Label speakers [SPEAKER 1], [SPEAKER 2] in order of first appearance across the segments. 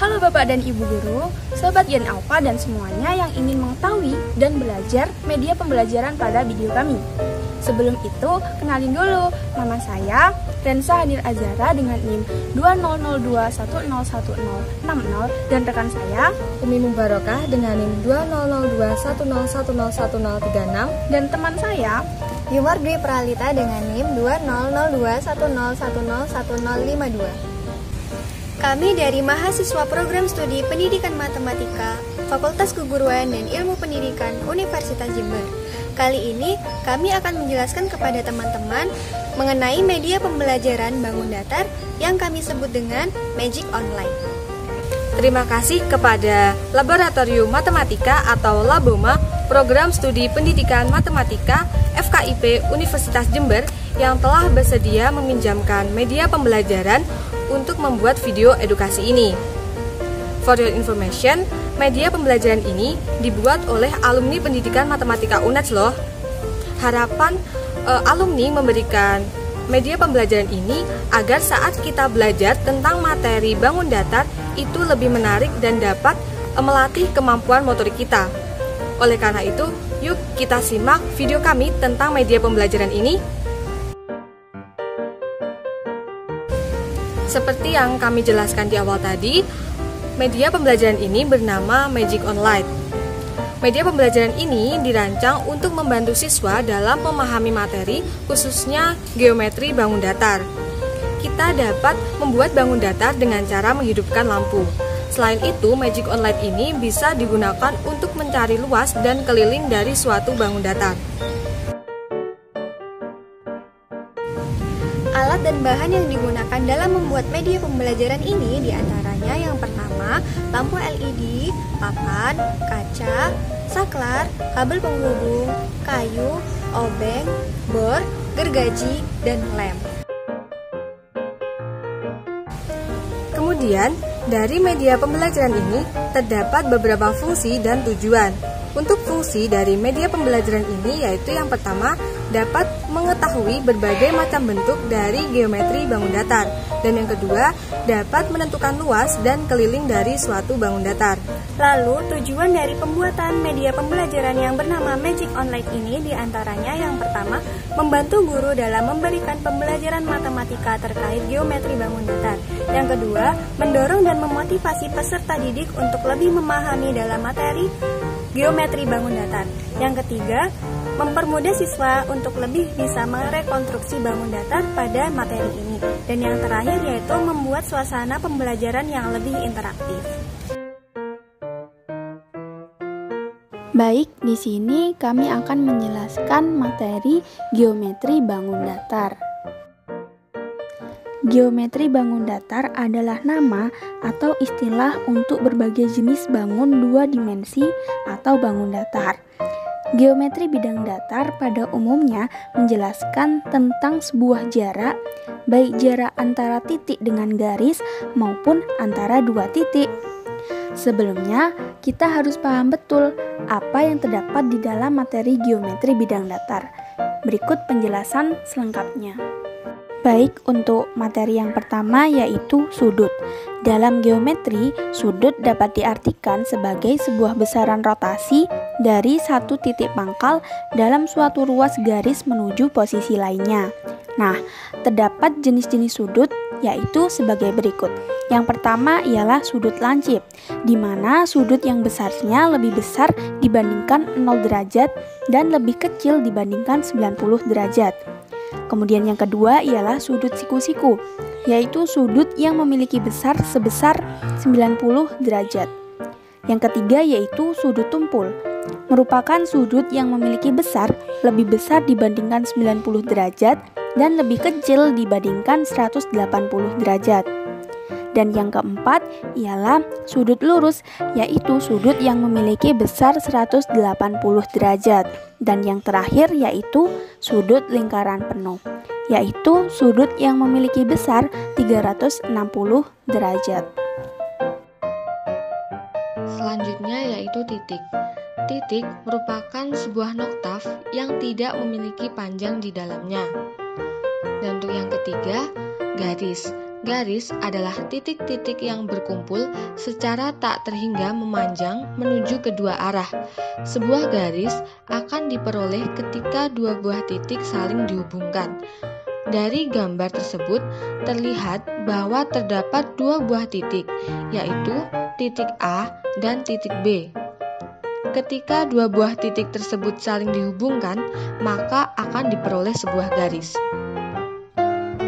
[SPEAKER 1] Halo Bapak dan Ibu Guru, Sobat Gen Alpha dan semuanya yang ingin mengetahui dan belajar media pembelajaran pada video kami. Sebelum itu, kenalin dulu, nama saya Rensa Hadir Azara dengan NIM 2002101060 dan rekan saya
[SPEAKER 2] Umi Mubarokah dengan NIM 200210101036
[SPEAKER 1] dan teman saya
[SPEAKER 3] Yumar Dwi Pralita dengan NIM 200210101052. Kami dari mahasiswa program studi Pendidikan Matematika, Fakultas Keguruan dan Ilmu Pendidikan Universitas Jember. Kali ini kami akan menjelaskan kepada teman-teman mengenai media pembelajaran bangun datar yang kami sebut dengan Magic Online.
[SPEAKER 2] Terima kasih kepada Laboratorium Matematika atau Laboma Program Studi Pendidikan Matematika FKIP Universitas Jember yang telah bersedia meminjamkan media pembelajaran untuk membuat video edukasi ini. For your information, media pembelajaran ini dibuat oleh alumni Pendidikan Matematika UNED loh. Harapan alumni memberikan media pembelajaran ini agar saat kita belajar tentang materi bangun datar itu lebih menarik dan dapat melatih kemampuan motorik kita. Oleh karena itu, yuk kita simak video kami tentang media pembelajaran ini. Seperti yang kami jelaskan di awal tadi, media pembelajaran ini bernama Magic Online. Media pembelajaran ini dirancang untuk membantu siswa dalam memahami materi, khususnya geometri bangun datar. Kita dapat membuat bangun datar dengan cara menghidupkan lampu. Selain itu, Magic Online ini bisa digunakan untuk mencari luas dan keliling dari suatu bangun datar.
[SPEAKER 3] Alat dan bahan yang digunakan dalam membuat media pembelajaran ini diantaranya yang pertama, lampu LED, papan, kaca, saklar, kabel penghubung, kayu, obeng, bor, gergaji, dan lem.
[SPEAKER 2] Kemudian, dari media pembelajaran ini terdapat beberapa fungsi dan tujuan. Untuk fungsi dari media pembelajaran ini yaitu yang pertama, dapat mengetahui berbagai macam bentuk dari geometri bangun datar. Dan yang kedua, dapat menentukan luas dan keliling dari suatu bangun datar.
[SPEAKER 3] Lalu, tujuan dari pembuatan media pembelajaran yang bernama Magic Online ini diantaranya yang pertama, membantu guru dalam memberikan pembelajaran matematika terkait geometri bangun datar. Yang kedua, mendorong dan memotivasi peserta didik untuk lebih memahami dalam materi geometri bangun datar. Yang ketiga, mempermudah siswa untuk lebih bisa merekonstruksi bangun datar pada materi ini. Dan yang terakhir yaitu membuat suasana pembelajaran yang lebih interaktif.
[SPEAKER 1] Baik, di sini kami akan menjelaskan materi geometri bangun datar. Geometri bangun datar adalah nama atau istilah untuk berbagai jenis bangun dua dimensi atau bangun datar. Geometri bidang datar pada umumnya menjelaskan tentang sebuah jarak, baik jarak antara titik dengan garis maupun antara dua titik. Sebelumnya, kita harus paham betul apa yang terdapat di dalam materi geometri bidang datar. Berikut penjelasan selengkapnya. Baik, untuk materi yang pertama yaitu sudut. Dalam geometri, sudut dapat diartikan sebagai sebuah besaran rotasi dari satu titik pangkal dalam suatu ruas garis menuju posisi lainnya. Nah, terdapat jenis-jenis sudut yaitu sebagai berikut. Yang pertama ialah sudut lancip, di mana sudut yang besarnya lebih besar dibandingkan 0 derajat dan lebih kecil dibandingkan 90 derajat. Kemudian yang kedua ialah sudut siku-siku, yaitu sudut yang memiliki besar sebesar 90 derajat. Yang ketiga yaitu sudut tumpul, merupakan sudut yang memiliki besar lebih besar dibandingkan 90 derajat dan lebih kecil dibandingkan 180 derajat. Dan yang keempat ialah sudut lurus, yaitu sudut yang memiliki besar 180 derajat. Dan yang terakhir yaitu sudut lingkaran penuh, yaitu sudut yang memiliki besar 360 derajat.
[SPEAKER 2] Selanjutnya yaitu titik. Titik merupakan sebuah noktaf yang tidak memiliki panjang di dalamnya. Dan untuk yang ketiga, garis. Garis adalah titik-titik yang berkumpul secara tak terhingga memanjang menuju kedua arah. Sebuah garis akan diperoleh ketika dua buah titik saling dihubungkan. Dari gambar tersebut terlihat bahwa terdapat dua buah titik, yaitu titik A dan titik B. Ketika dua buah titik tersebut saling dihubungkan, maka akan diperoleh sebuah garis.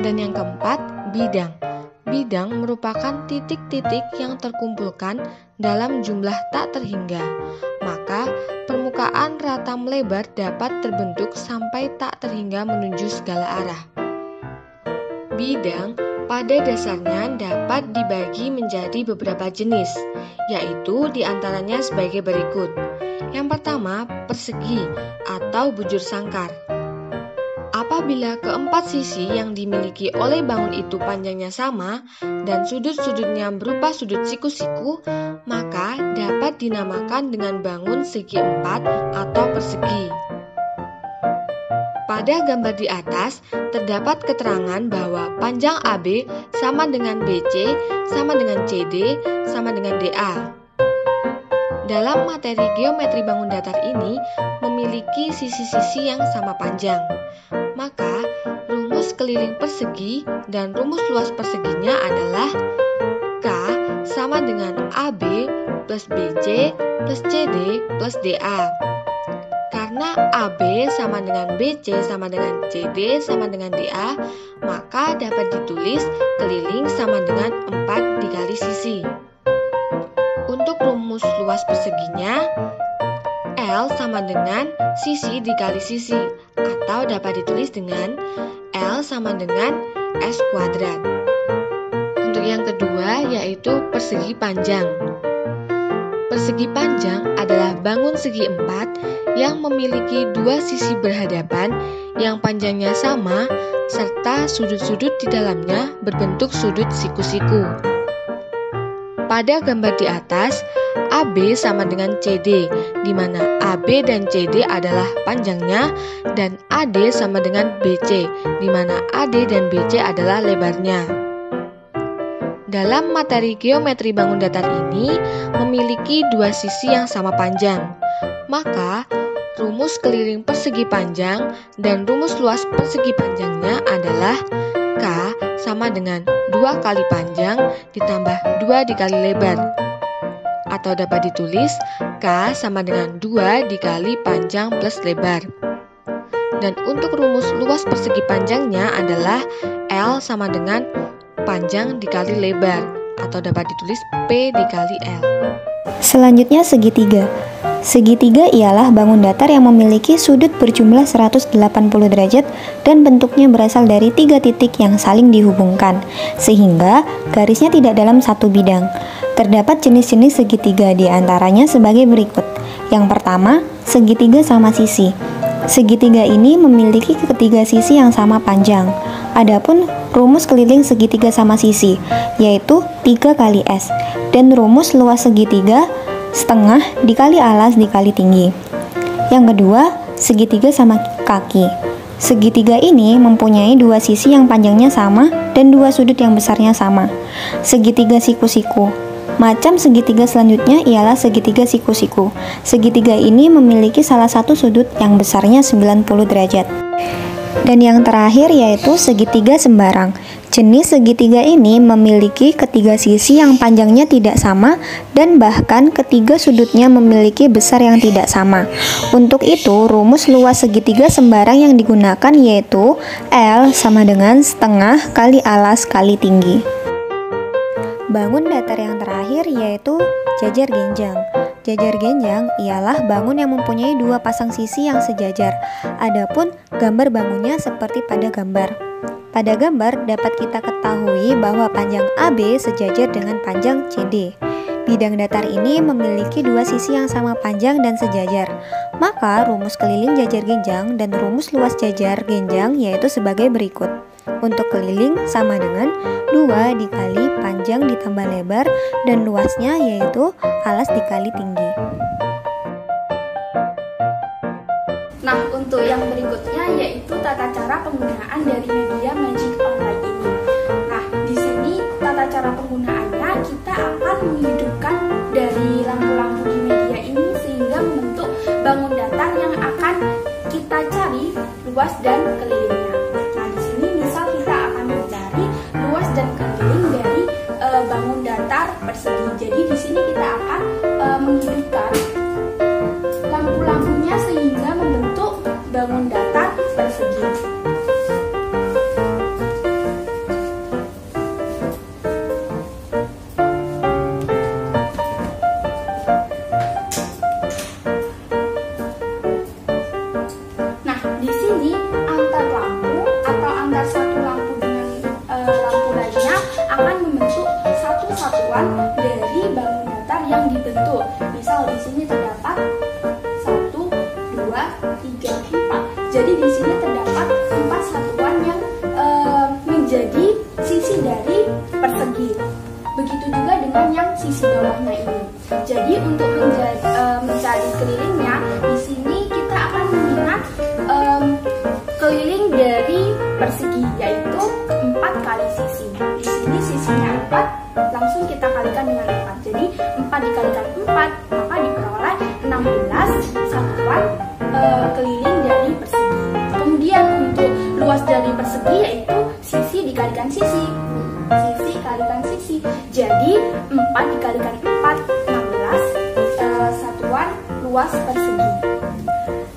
[SPEAKER 2] Dan yang keempat, bidang. Bidang merupakan titik-titik yang terkumpulkan dalam jumlah tak terhingga. Maka, permukaan rata melebar dapat terbentuk sampai tak terhingga menuju segala arah. Bidang pada dasarnya dapat dibagi menjadi beberapa jenis, yaitu diantaranya sebagai berikut. Yang pertama, persegi atau bujur sangkar. Apabila keempat sisi yang dimiliki oleh bangun itu panjangnya sama dan sudut-sudutnya berupa sudut siku-siku, maka dapat dinamakan dengan bangun segi empat atau persegi. Pada gambar di atas, terdapat keterangan bahwa panjang AB sama dengan BC, sama dengan CD, sama dengan DA. Dalam materi geometri bangun datar ini memiliki sisi-sisi yang sama panjang. Maka, rumus keliling persegi dan rumus luas perseginya adalah K sama dengan AB plus BC plus CD plus DA. Karena AB sama dengan BC sama dengan CD sama dengan DA, maka dapat ditulis keliling sama dengan 4 dikali sisi. Untuk rumus luas perseginya, L sama dengan sisi dikali sisi, atau dapat ditulis dengan L sama dengan S kuadrat. Untuk yang kedua yaitu persegi panjang. Persegi panjang adalah bangun segi empat yang memiliki dua sisi berhadapan yang panjangnya sama serta sudut-sudut di dalamnya berbentuk sudut siku-siku. Pada gambar di atas, AB sama dengan CD, di mana AB dan CD adalah panjangnya, dan AD sama dengan BC, di mana AD dan BC adalah lebarnya. Dalam materi geometri bangun datar ini memiliki dua sisi yang sama panjang, maka rumus keliling persegi panjang dan rumus luas persegi panjangnya adalah K sama dengan 2 kali panjang ditambah 2 dikali lebar. Atau dapat ditulis K sama dengan 2 dikali panjang plus lebar. Dan untuk rumus luas persegi panjangnya adalah L sama dengan panjang dikali lebar. Atau dapat ditulis P dikali L.
[SPEAKER 1] Selanjutnya segitiga. Segitiga ialah bangun datar yang memiliki sudut berjumlah 180 derajat dan bentuknya berasal dari 3 titik yang saling dihubungkan, sehingga garisnya tidak dalam satu bidang. Terdapat jenis-jenis segitiga di antaranya sebagai berikut. Yang pertama, segitiga sama sisi. Segitiga ini memiliki ketiga sisi yang sama panjang. Adapun rumus keliling segitiga sama sisi, yaitu 3 kali S, dan rumus luas segitiga setengah dikali alas dikali tinggi. Yang kedua, segitiga sama kaki. Segitiga ini mempunyai dua sisi yang panjangnya sama dan dua sudut yang besarnya sama. Segitiga siku-siku. Macam segitiga selanjutnya ialah segitiga siku-siku. Segitiga ini memiliki salah satu sudut yang besarnya 90 derajat. Dan yang terakhir yaitu segitiga sembarang. Jenis segitiga ini memiliki ketiga sisi yang panjangnya tidak sama dan bahkan ketiga sudutnya memiliki besar yang tidak sama. Untuk itu, rumus luas segitiga sembarang yang digunakan yaitu L sama dengan setengah kali alas kali tinggi. Bangun datar yang terakhir yaitu jajar genjang. Jajar genjang ialah bangun yang mempunyai dua pasang sisi yang sejajar. Adapun gambar bangunnya seperti pada gambar. Pada gambar dapat kita ketahui bahwa panjang AB sejajar dengan panjang CD. Bidang datar ini memiliki dua sisi yang sama panjang dan sejajar. Maka rumus keliling jajar genjang dan rumus luas jajar genjang yaitu sebagai berikut. Untuk keliling sama dengan 2 dikali panjang ditambah lebar dan luasnya yaitu alas dikali tinggi.
[SPEAKER 3] Nah, untuk yang berikutnya yaitu tata cara penggunaan dari media Magic Online ini. Nah, di sini
[SPEAKER 1] tata cara penggunaannya, kita akan menghidupkan dari lampu-lampu di media ini sehingga membentuk bangun datar yang akan kita cari luas dan kelilingnya. Nah, di sini misal kita akan mencari luas dan keliling dari bangun datar persegi. Jadi di sini kita akan menghidupkan lampu-lampunya sehingga membentuk bangun datar persegi. Nah, di sini antar lampu atau antar satu lampu dengan lampu lainnya akan membentuk satu satuan dari bangun datar yang dibentuk. Misal di sini terdapat 1, 2, 3, 4. Jadi di sini terdapat 4 satuan yang menjadi sisi dari persegi. Begitu juga dengan yang sisi bawahnya ini. Jadi untuk mencari kelilingnya, di sini kita akan mengingat keliling dari persegi, yaitu 4 kali sisi. Di sini sisinya 4, langsung kita kalikan dengan 4. Jadi 4 dikalikan 4, maka diperoleh 16 satuan keliling dari persegi. Kemudian untuk luas dari persegi yaitu sisi dikalikan sisi. Sisi kalikan sisi. Jadi 4 dikalikan 4, 16 satuan luas persegi.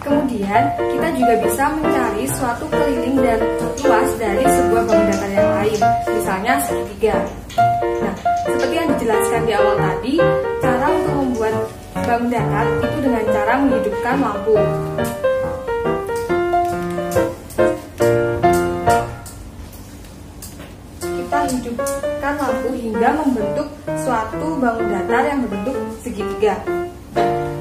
[SPEAKER 2] Kemudian kita juga bisa mencari suatu keliling dan luas dari sebuah bangun datar yang lain, misalnya segitiga. Nah, seperti yang dijelaskan di awal tadi, cara untuk membuat bangun datar itu dengan cara menghidupkan lampu. Kita hidupkan lampu hingga membentuk suatu bangun datar yang berbentuk segitiga.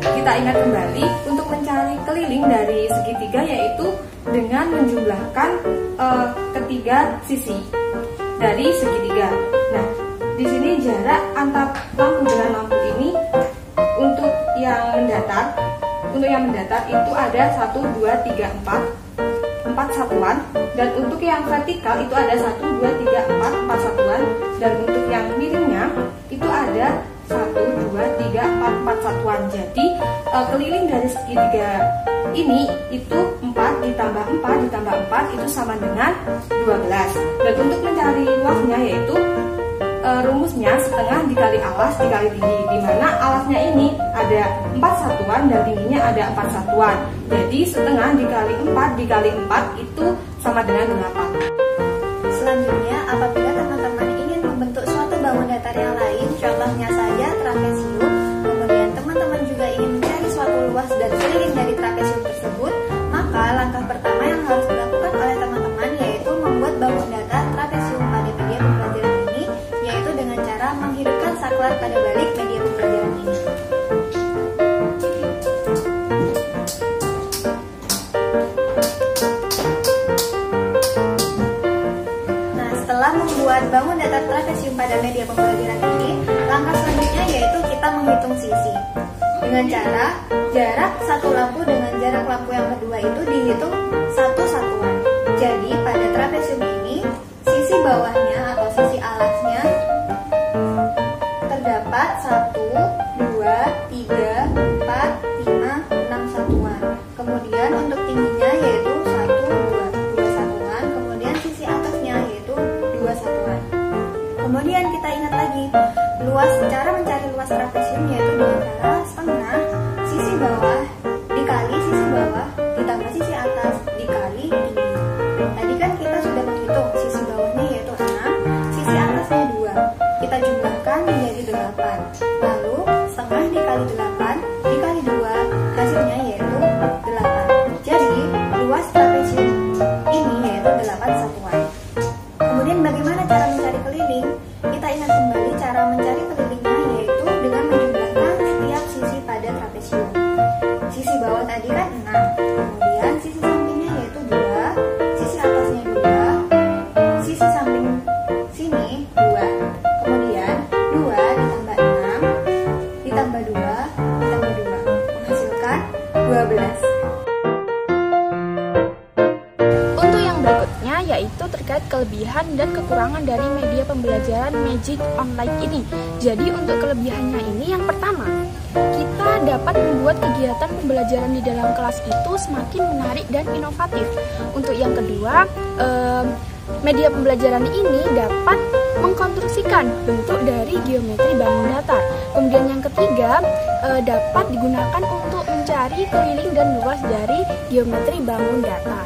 [SPEAKER 2] Kita ingat kembali untuk mencari keliling dari segitiga yaitu dengan menjumlahkan ketiga sisi dari segitiga. Nah, di sini jarak antar lampu dengan lampu ini untuk yang mendatar itu ada 1, 2, 3, 4 satuan, dan untuk yang vertikal itu ada 1, 2, 3, 4 satuan, dan untuk yang miringnya itu ada 1, 2, 3, 4 satuan. Jadi keliling dari segitiga ini itu 4 ditambah 4 ditambah 4 itu sama dengan 12. Dan untuk mencari luasnya yaitu rumusnya setengah dikali alas dikali tinggi, di mana alasnya ini ada 4 satuan dan tingginya ada 4 satuan. Jadi setengah dikali 4 dikali 4 itu sama dengan 8.
[SPEAKER 3] Selanjutnya, apabila teman-teman ingin membentuk suatu bangun datar yang lain, contohnya saja trapesium, kemudian teman-teman juga ingin mencari suatu luas dan keliling dari trapesium tersebut, maka langkah pertama yang harus dilakukan oleh teman-teman yaitu membuat bangun datar trapesium pada media pembelajaran ini, yaitu dengan cara menghidupkan saklar pada balik media pembelajaran ini. Membuat bangun datar trapesium pada media pembelajaran ini, langkah selanjutnya yaitu kita menghitung sisi dengan cara jarak satu lampu dengan jarak lampu yang kedua itu dihitung satu satuan. Jadi pada trapesium ini sisi bawahnya atau sisi alasnya terdapat 1, 2, 3, 4, 5, 6 satuan. Kemudian untuk tingginya yaitu 1, 2 satuan. Kemudian sisi atasnya yaitu 2 satuan. Kemudian kita ingat lagi cara mencari luas trapesium yaitu dengan cara setengah sisi bawah dikali sisi bawah ditambah sisi atas dikali tinggi. Tadi kan kita sudah menghitung sisi bawahnya yaitu 6, sisi atasnya 2. Kita jumlahkan menjadi 8. Lalu setengah dikali 8 dikali 2 hasilnya yaitu 8. Jadi luas trapesium ini yaitu 8 satuan. Kemudian bagaimana cara mencari keliling? Kita ingat kembali cara mencari kelilingnya yaitu dengan menjumlahkan setiap sisi pada trapesium. Sisi bawah tadi kan 6, kemudian sisi sampingnya yaitu 2, sisi atasnya 2, sisi samping sini 2, kemudian 2 ditambah 6
[SPEAKER 1] kelebihan dan kekurangan dari media pembelajaran Magic Online ini. Jadi untuk kelebihannya ini yang pertama, kita dapat membuat kegiatan pembelajaran di dalam kelas itu semakin menarik dan inovatif. Untuk yang kedua, media pembelajaran ini dapat mengkonstruksikan bentuk dari geometri bangun datar. Kemudian yang ketiga, dapat digunakan untuk mencari keliling dan luas dari geometri bangun datar.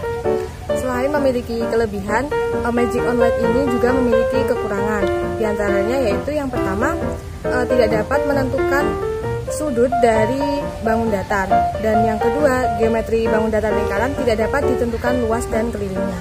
[SPEAKER 2] Selain memiliki kelebihan, Magic Online ini juga memiliki kekurangan. Di antaranya yaitu yang pertama, tidak dapat menentukan sudut dari bangun datar. Dan yang kedua, geometri bangun datar lingkaran tidak dapat ditentukan luas dan kelilingnya.